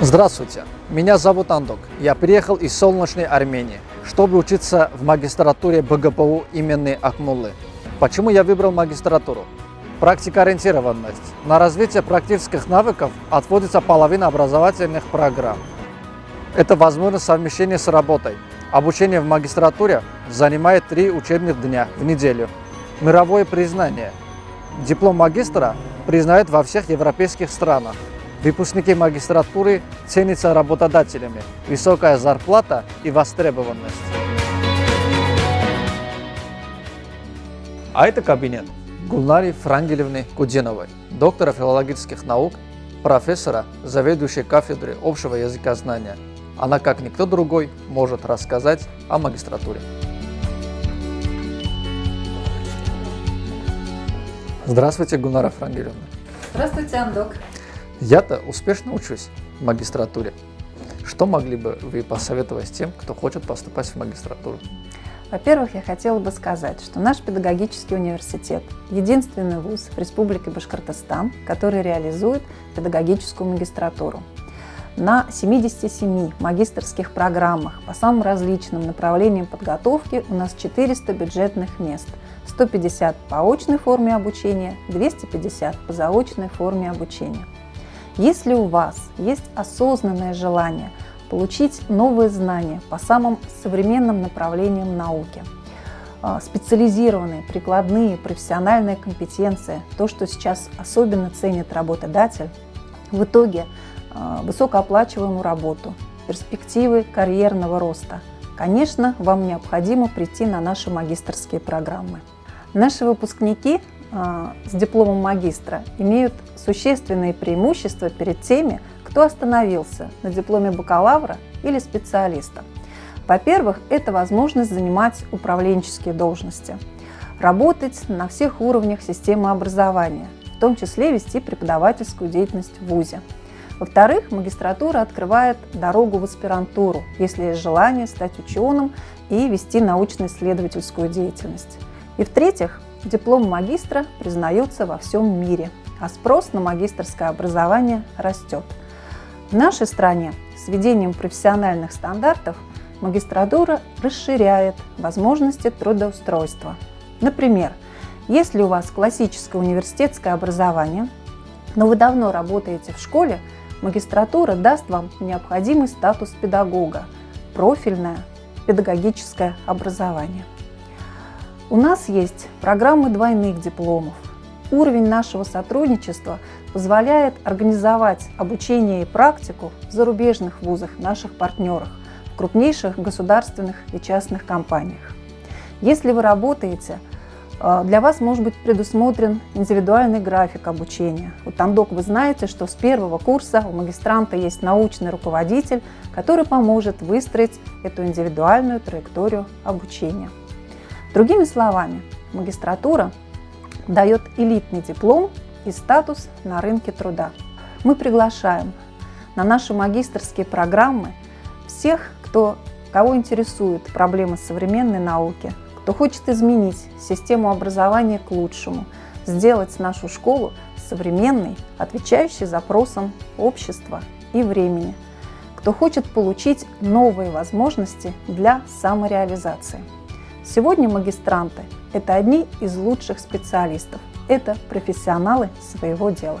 Здравствуйте, меня зовут Андок. Я приехал из солнечной Армении, чтобы учиться в магистратуре БГПУ имени Акмуллы. Почему я выбрал магистратуру? Практикоориентированность. На развитие практических навыков отводится половина образовательных программ. Это возможность совмещения с работой. Обучение в магистратуре занимает 3 учебных дня в неделю. Мировое признание. Диплом магистра признают во всех европейских странах. Выпускники магистратуры ценятся работодателями, высокая зарплата и востребованность. А это кабинет Гулнари Франгелевны Кудиновой, доктора филологических наук, профессора, заведующей кафедры общего языкознания. Она, как никто другой, может рассказать о магистратуре. Здравствуйте, Гулнара Франгелевна. Здравствуйте, Андок. Я-то успешно учусь в магистратуре. Что могли бы вы посоветовать тем, кто хочет поступать в магистратуру? Во-первых, я хотела бы сказать, что наш педагогический университет – единственный вуз в Республике Башкортостан, который реализует педагогическую магистратуру. На 77 магистерских программах по самым различным направлениям подготовки у нас 400 бюджетных мест, 150 по очной форме обучения, 250 по заочной форме обучения. Если у вас есть осознанное желание получить новые знания по самым современным направлениям науки, специализированные, прикладные, профессиональные компетенции, то, что сейчас особенно ценит работодатель, в итоге высокооплачиваемую работу, перспективы карьерного роста, конечно, вам необходимо прийти на наши магистерские программы. Наши выпускники с дипломом магистра имеют существенные преимущества перед теми, кто остановился на дипломе бакалавра или специалиста. Во-первых, это возможность занимать управленческие должности, работать на всех уровнях системы образования, в том числе вести преподавательскую деятельность в вузе. Во-вторых, магистратура открывает дорогу в аспирантуру, если есть желание стать ученым и вести научно-исследовательскую деятельность. И в-третьих, диплом магистра признается во всем мире, а спрос на магистерское образование растет. В нашей стране с введением профессиональных стандартов магистратура расширяет возможности трудоустройства. Например, если у вас классическое университетское образование, но вы давно работаете в школе, магистратура даст вам необходимый статус педагога, профильное педагогическое образование. У нас есть программы двойных дипломов. Уровень нашего сотрудничества позволяет организовать обучение и практику в зарубежных вузах, наших партнерах, в крупнейших государственных и частных компаниях. Если вы работаете, для вас может быть предусмотрен индивидуальный график обучения. Вот, Андок, вы знаете, что с первого курса у магистранта есть научный руководитель, который поможет выстроить эту индивидуальную траекторию обучения. Другими словами, магистратура дает элитный диплом и статус на рынке труда. Мы приглашаем на наши магистерские программы всех, кого интересуют проблемы современной науки, кто хочет изменить систему образования к лучшему, сделать нашу школу современной, отвечающей запросам общества и времени, кто хочет получить новые возможности для самореализации. Сегодня магистранты – это одни из лучших специалистов, это профессионалы своего дела.